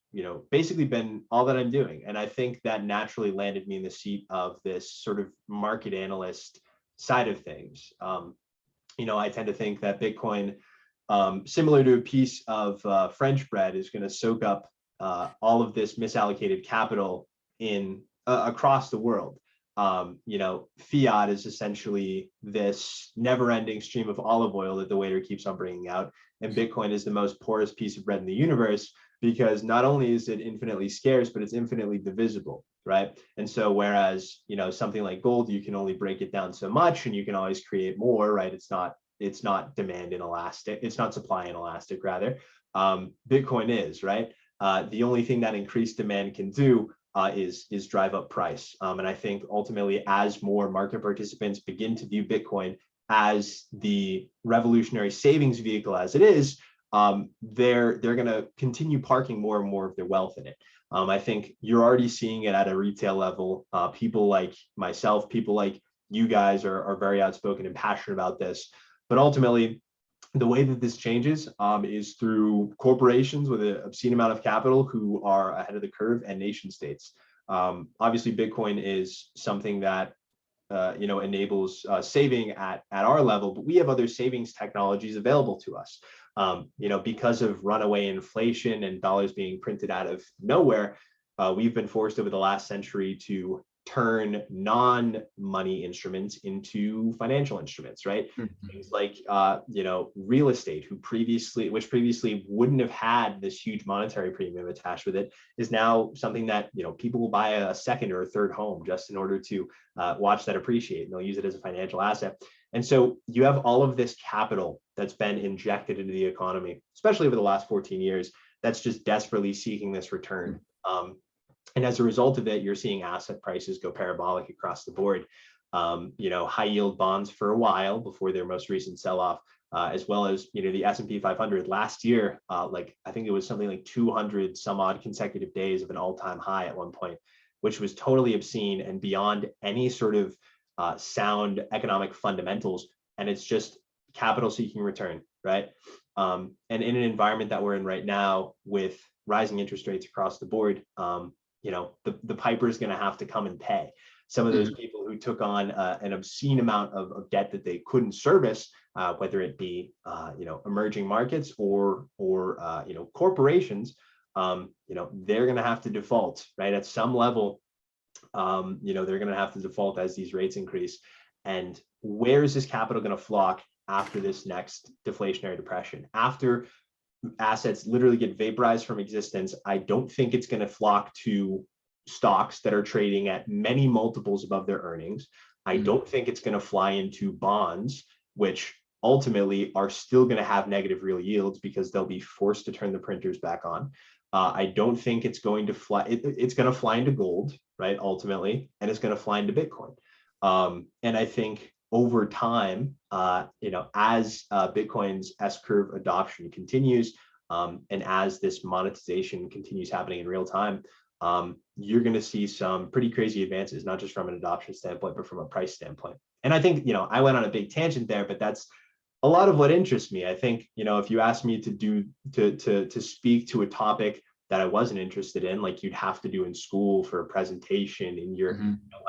basically been all that I'm doing. And I think that naturally landed me in the seat of this sort of market analyst side of things. I tend to think that Bitcoin, similar to a piece of French bread, is going to soak up all of this misallocated capital in across the world. Fiat is essentially this never-ending stream of olive oil that the waiter keeps on bringing out, and Bitcoin is the most porous piece of bread in the universe, because not only is it infinitely scarce, but it's infinitely divisible, right? And so whereas, something like gold, you can only break it down so much and you can always create more, right? It's not demand inelastic, it's not supply inelastic, rather. Bitcoin is, right? The only thing that increased demand can do is drive up price. And I think ultimately, as more market participants begin to view Bitcoin as the revolutionary savings vehicle as it is, they're going to continue parking more and more of their wealth in it. I think you're already seeing it at a retail level. People like myself, people like you guys are very outspoken and passionate about this. But ultimately, the way that this changes is through corporations with an obscene amount of capital who are ahead of the curve, and nation states. Obviously, Bitcoin is something that enables saving at our level, but we have other savings technologies available to us. Because of runaway inflation and dollars being printed out of nowhere, we've been forced over the last century to turn non-money instruments into financial instruments, right? Mm-hmm. Things like real estate, which previously wouldn't have had this huge monetary premium attached with it, is now something that people will buy a second or a third home just in order to watch that appreciate, and they'll use it as a financial asset. And so you have all of this capital that's been injected into the economy, especially over the last 14 years, that's just desperately seeking this return. And as a result of it, you're seeing asset prices go parabolic across the board. High yield bonds for a while before their most recent sell-off, as well as the S&P 500 last year. I think it was something like 200 some odd consecutive days of an all-time high at one point, which was totally obscene and beyond any sort of sound economic fundamentals. And it's just capital seeking return, right? And in an environment that we're in right now with rising interest rates across the board, the piper is going to have to come and pay. Some of those people who took on an obscene amount of debt that they couldn't service, whether it be emerging markets or corporations, they're going to have to default, right? At some level, they're going to have to default as these rates increase. And where is this capital going to flock after this next deflationary depression? After assets literally get vaporized from existence, I don't think it's going to flock to stocks that are trading at many multiples above their earnings. I don't think it's going to fly into bonds, which ultimately are still going to have negative real yields because they'll be forced to turn the printers back on. I don't think it's going to fly. It's going to fly into gold, right? Ultimately, and it's going to fly into Bitcoin. And I think over time, as Bitcoin's S-curve adoption continues, and as this monetization continues happening in real time, you're going to see some pretty crazy advances, not just from an adoption standpoint, but from a price standpoint. And I think, I went on a big tangent there, but that's a lot of what interests me. I think, if you asked me to speak to a topic that I wasn't interested in, like you'd have to do in school for a presentation in your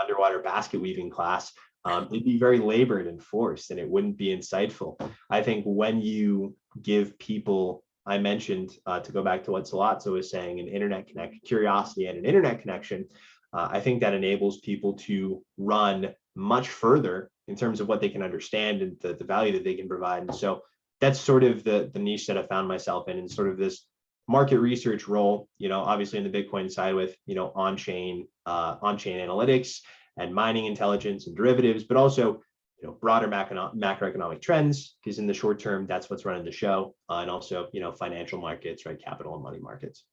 underwater basket weaving class, it'd be very labored and forced, and it wouldn't be insightful. I think when you give people, I mentioned, to go back to what Salazzo was saying, an internet curiosity and an internet connection, I think that enables people to run much further in terms of what they can understand and the value that they can provide. And so that's sort of the niche that I found myself in sort of this market research role, obviously in the Bitcoin side with, on-chain analytics and mining intelligence and derivatives, but also, broader macroeconomic trends, because in the short term, that's what's running the show, and also, financial markets, right? Capital and money markets.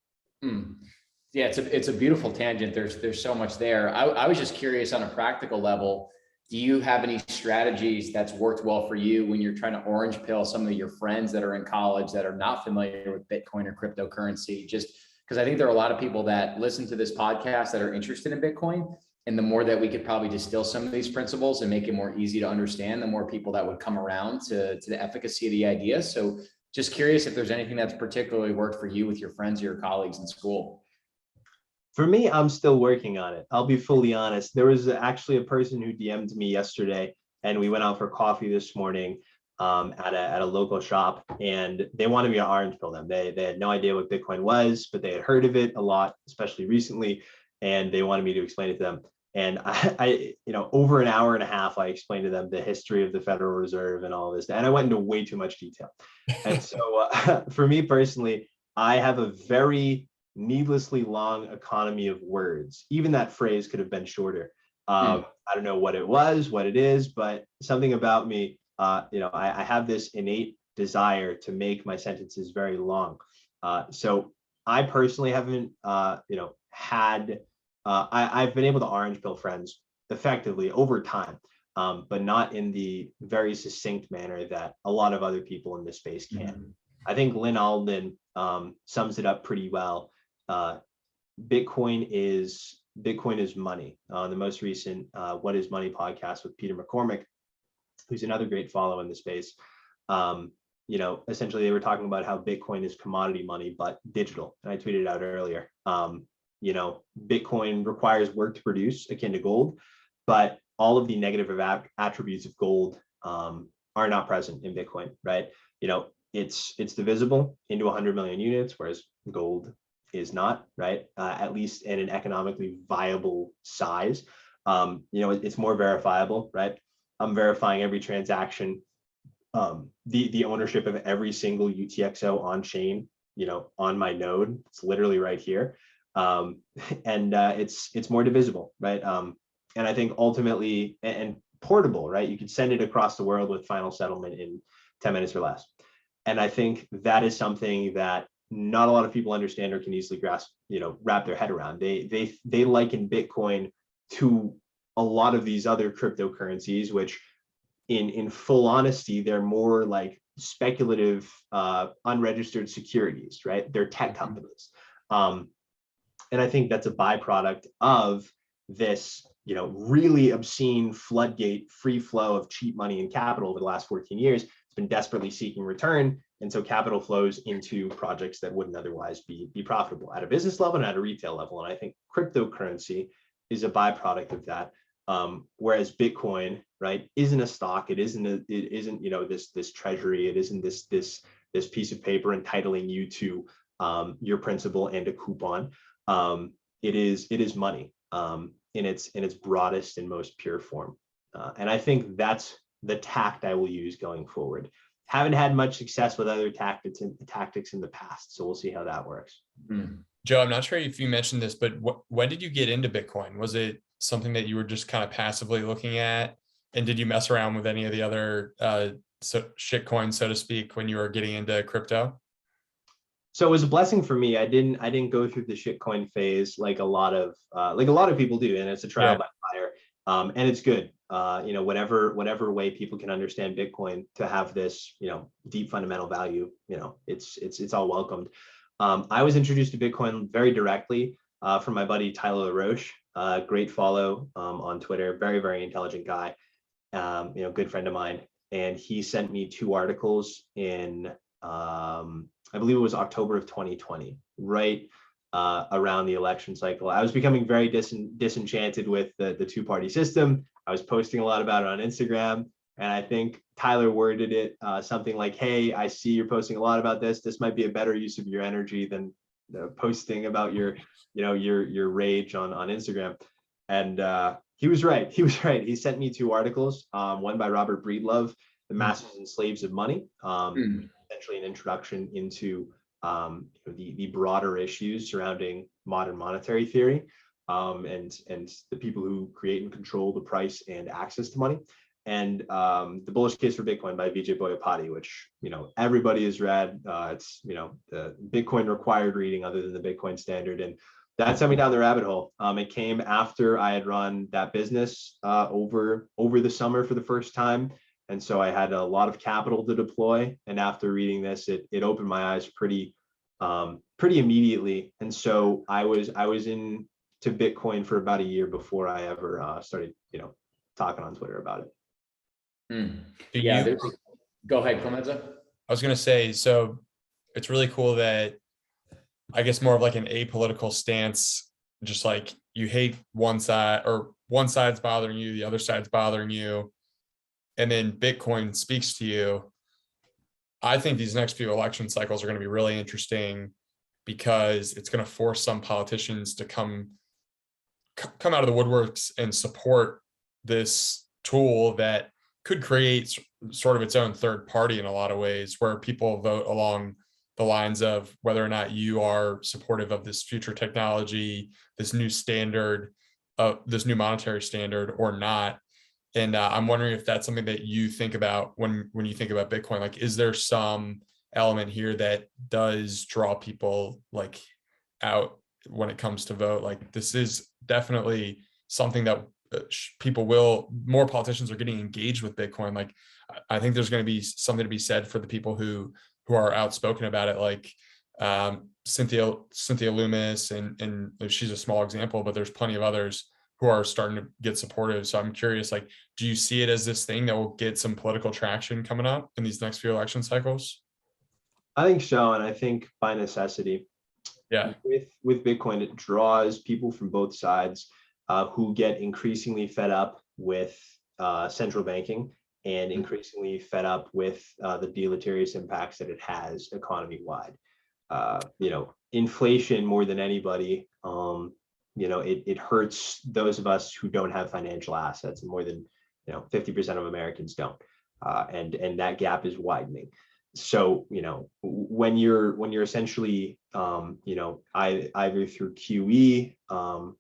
Yeah, it's a beautiful tangent. There's so much there. I was just curious on a practical level, do you have any strategies that's worked well for you when you're trying to orange pill some of your friends that are in college that are not familiar with Bitcoin or cryptocurrency? Just because I think there are a lot of people that listen to this podcast that are interested in Bitcoin. And the more that we could probably distill some of these principles and make it more easy to understand, the more people that would come around to the efficacy of the idea. So just curious if there's anything that's particularly worked for you with your friends or your colleagues in school. For me, I'm still working on it. I'll be fully honest. There was actually a person who DM'd me yesterday, and we went out for coffee this morning at a local shop, and they wanted me to orange pill them. They had no idea what Bitcoin was, but they had heard of it a lot, especially recently, and they wanted me to explain it to them. And I over an hour and a half, I explained to them the history of the Federal Reserve and all this, and I went into way too much detail. And so for me personally, I have a very needlessly long economy of words. Even that phrase could have been shorter. I don't know what it was, what it is, but something about me, I have this innate desire to make my sentences very long. So I personally haven't, had, I've been able to orange pill friends effectively over time, but not in the very succinct manner that a lot of other people in this space can. I think Lynn Alden sums it up pretty well. Bitcoin is money. The most recent What is Money podcast with Peter McCormick, who's another great follow in the space. essentially they were talking about how Bitcoin is commodity money, but digital. And I tweeted out earlier, Bitcoin requires work to produce, akin to gold, but all of the negative attributes of gold are not present in Bitcoin, right? It's divisible into 100 million units, whereas gold is not, right? At least in an economically viable size. It's more verifiable, right? I'm verifying every transaction, the ownership of every single UTXO on chain, on my node. It's literally right here. And it's more divisible, right? And I think ultimately, and portable, right? You could send it across the world with final settlement in 10 minutes or less. And I think that is something that not a lot of people understand or can easily grasp, wrap their head around. They liken Bitcoin to a lot of these other cryptocurrencies, which in full honesty, they're more like speculative, unregistered securities, right? They're tech companies. And I think that's a byproduct of this, really obscene floodgate free flow of cheap money and capital over the last 14 years. It's been desperately seeking return. And so capital flows into projects that wouldn't otherwise be profitable at a business level and at a retail level. And I think cryptocurrency is a byproduct of that. Whereas Bitcoin, right, isn't a stock. It isn't this treasury. It isn't this piece of paper entitling you to your principal and a coupon. It is money in its broadest and most pure form. And I think that's the tact I will use going forward. Haven't had much success with other tactics in the past, so we'll see how that works. Joe, I'm not sure if you mentioned this, but when did you get into Bitcoin? Was it something that you were just kind of passively looking at? And did you mess around with any of the other shit coins, so to speak, when you were getting into crypto? So it was a blessing for me. I didn't go through the shitcoin phase like a lot of people do, and it's a trial by fire. And it's good. Whatever way people can understand Bitcoin to have this, deep fundamental value, it's all welcomed. I was introduced to Bitcoin very directly from my buddy Tyler LaRoche. Great follow on Twitter. Very, very intelligent guy. Good friend of mine. And he sent me 2 articles in I believe it was October of 2020, right around the election cycle. I was becoming very disenchanted with the 2-party system. I was posting a lot about it on Instagram, and I think Tyler worded it something like, "Hey, I see you're posting a lot about this. This might be a better use of your energy than posting about your rage on Instagram." And he was right. He sent me 2 articles, one by Robert Breedlove, "The Masters and Slaves of Money," essentially an introduction into the broader issues surrounding modern monetary theory, and the people who create and control the price and access to money, and The Bullish Case for Bitcoin by Vijay Boyapati, which everybody has read. It's the Bitcoin required reading other than the Bitcoin Standard, and that sent me down the rabbit hole. It came after I had run that business over the summer for the first time. And so I had a lot of capital to deploy. And after reading this, it opened my eyes pretty immediately. And so I was into Bitcoin for about a year before I ever started, talking on Twitter about it. Go ahead, Clemenza. I was going to say, so it's really cool that I guess more of like an apolitical stance, just like you hate one side, or one side's bothering you, the other side's bothering you, and then Bitcoin speaks to you. I think these next few election cycles are going to be really interesting because it's going to force some politicians to come out of the woodworks and support this tool that could create sort of its own third party in a lot of ways, where people vote along the lines of whether or not you are supportive of this future technology, this new standard, this new monetary standard or not. And I'm wondering if that's something that you think about when you think about Bitcoin. Like, is there some element here that does draw people like out when it comes to vote? Like, this is definitely something that more politicians are getting engaged with Bitcoin. Like, I think there's going to be something to be said for the people who are outspoken about it, like Cynthia Loomis, and she's a small example, but there's plenty of others who are starting to get supportive. So I'm curious, like, do you see it as this thing that will get some political traction coming up in these next few election cycles? I think so, and I think by necessity. Yeah. With Bitcoin, it draws people from both sides who get increasingly fed up with central banking and increasingly fed up with the deleterious impacts that it has economy-wide. Inflation more than anybody, it hurts those of us who don't have financial assets, and more than 50% of Americans don't, and that gap is widening. So when you're essentially either through QE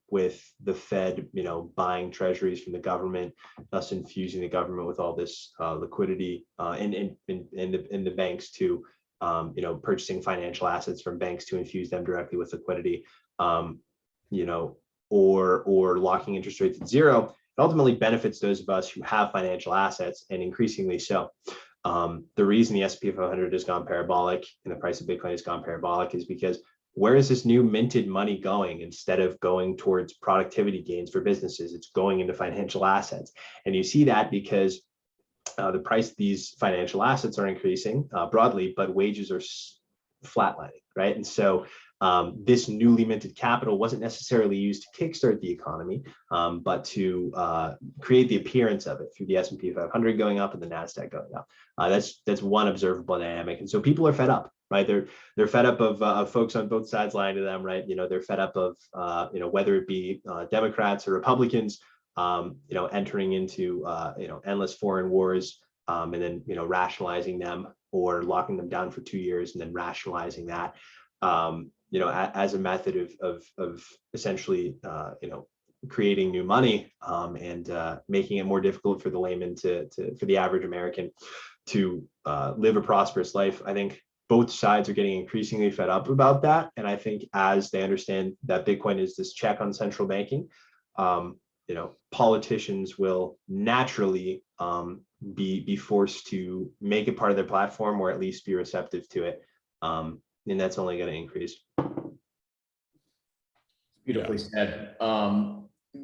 with the Fed buying treasuries from the government, thus infusing the government with all this liquidity, and the banks too, purchasing financial assets from banks to infuse them directly with liquidity, or locking interest rates at zero, it ultimately benefits those of us who have financial assets, and increasingly so. The reason the S&P 500 has gone parabolic and the price of Bitcoin has gone parabolic is because where is this new minted money going? Instead of going towards productivity gains for businesses, it's going into financial assets. And you see that because the price of these financial assets are increasing broadly, but wages are flatlining, right? And so this newly minted capital wasn't necessarily used to kickstart the economy, but to create the appearance of it through the S&P 500 going up and the NASDAQ going up. That's one observable dynamic. And so people are fed up, right? They're fed up of folks on both sides lying to them, right? They're fed up of whether it be Democrats or Republicans, entering into endless foreign wars, and then rationalizing them, or locking them down for 2 years and then rationalizing that. As a method of essentially, creating new money, and making it more difficult for the layman for the average American to live a prosperous life. I think both sides are getting increasingly fed up about that. And I think as they understand that Bitcoin is this check on central banking, politicians will naturally be forced to make it part of their platform, or at least be receptive to it. And that's only going to increase. Beautifully said.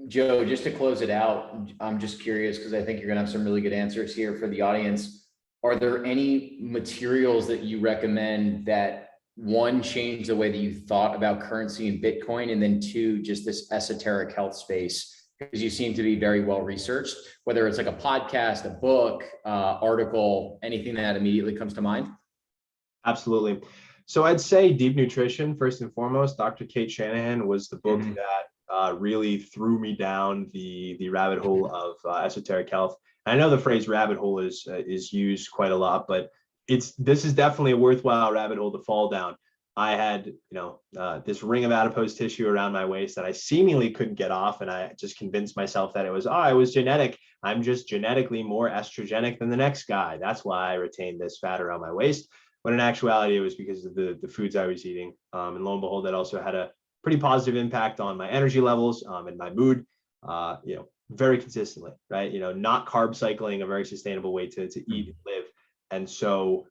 Joe, just to close it out, I'm just curious, because I think you're going to have some really good answers here for the audience. Are there any materials that you recommend that, one, change the way that you thought about currency and Bitcoin, and then two, just this esoteric health space? Because you seem to be very well researched, whether it's like a podcast, a book, article, anything that immediately comes to mind. Absolutely. So I'd say Deep Nutrition, first and foremost. Dr. Kate Shanahan was the book that really threw me down the rabbit hole of esoteric health. And I know the phrase rabbit hole is used quite a lot, but this is definitely a worthwhile rabbit hole to fall down. I had this ring of adipose tissue around my waist that I seemingly couldn't get off, and I just convinced myself that it was genetic. I'm just genetically more estrogenic than the next guy. That's why I retained this fat around my waist. But in actuality, it was because of the foods I was eating. And lo and behold, that also had a pretty positive impact on my energy levels and my mood, very consistently, right? Not carb cycling, a very sustainable way to eat and live. And so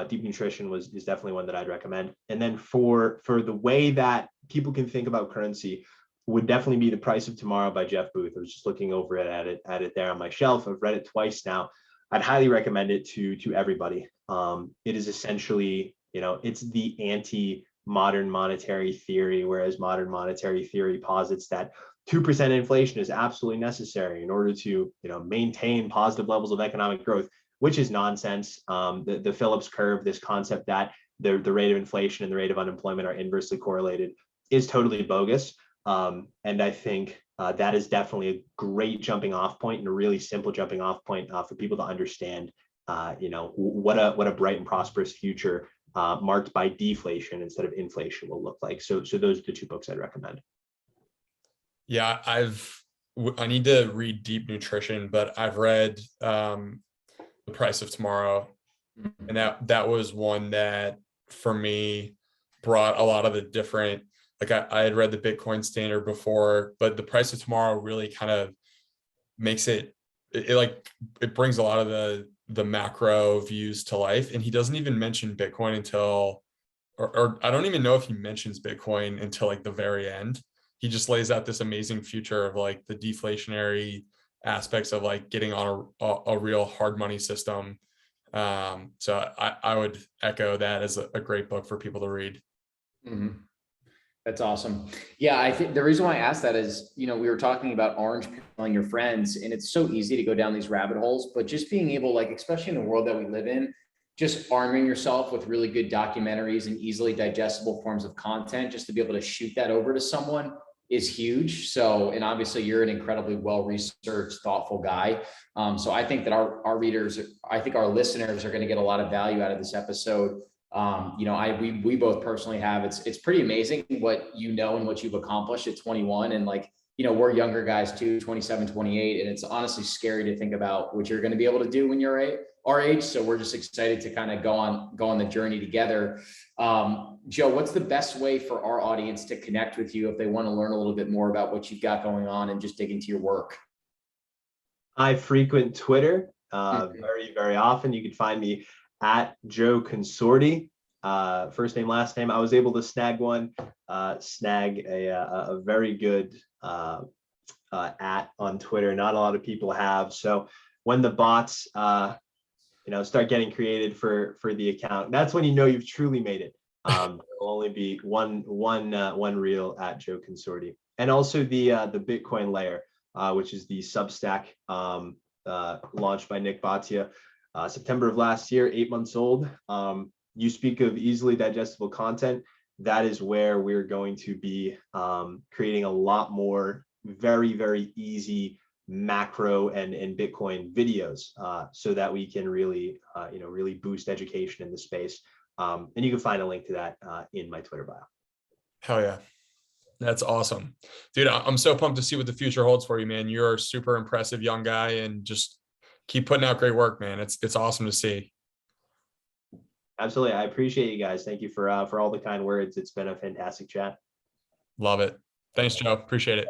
Deep Nutrition is definitely one that I'd recommend. And then for the way that people can think about currency would definitely be The Price of Tomorrow by Jeff Booth. I was just looking over at it there on my shelf. I've read it twice now. I'd highly recommend it to everybody. It is essentially, it's the anti-modern monetary theory, whereas modern monetary theory posits that 2% inflation is absolutely necessary in order to, maintain positive levels of economic growth, which is nonsense. The Phillips curve, this concept that the rate of inflation and the rate of unemployment are inversely correlated, is totally bogus. And I think that is definitely a great jumping off point, and a really simple jumping off point for people to understand, what a bright and prosperous future marked by deflation instead of inflation will look like. So those are the two books I'd recommend. Yeah, I need to read Deep Nutrition, but I've read The Price of Tomorrow, and that was one that for me brought a lot of the different, like I had read the Bitcoin Standard before, but The Price of Tomorrow really kind of makes it brings a lot of the macro views to life. And he doesn't even mention Bitcoin until, or I don't even know if he mentions Bitcoin until like the very end. he just lays out this amazing future of like the deflationary aspects of like getting on a real hard money system. So I would echo that as a great book for people to read. Mm-hmm. That's awesome. Yeah, I think the reason why I asked that is, we were talking about orange pilling your friends, and it's so easy to go down these rabbit holes, but just being able, like, especially in the world that we live in, just arming yourself with really good documentaries and easily digestible forms of content, just to be able to shoot that over to someone is huge. So, and obviously you're an incredibly well-researched, thoughtful guy. So I think that our readers, I think our listeners are going to get a lot of value out of this episode. We both personally have, it's pretty amazing what and what you've accomplished at 21, and like, we're younger guys too, 27, 28, and it's honestly scary to think about what you're going to be able to do when you're our age. So we're just excited to kind of go on the journey together. Joe, what's the best way for our audience to connect with you if they want to learn a little bit more about what you've got going on and just dig into your work? I frequent Twitter very, very often. You can find me at Joe Consorti, first name, last name. I was able to snag a very good at on Twitter. Not a lot of people have. So when the bots, start getting created for the account, that's when you've truly made it. There'll only be one reel at Joe Consorti, and also the Bitcoin layer, which is the Substack launched by Nik Bhatia. September of last year, 8 months old. You speak of easily digestible content. That is where we're going to be creating a lot more very, very easy macro and Bitcoin videos, so that we can really, really boost education in the space. And you can find a link to that in my Twitter bio. Hell yeah. That's awesome, dude. I'm so pumped to see what the future holds for you, man. You're a super impressive young guy, and just keep putting out great work, man. It's awesome to see. Absolutely. I appreciate you guys. Thank you for all the kind words. It's been a fantastic chat. Love it. Thanks, Joe. Appreciate it.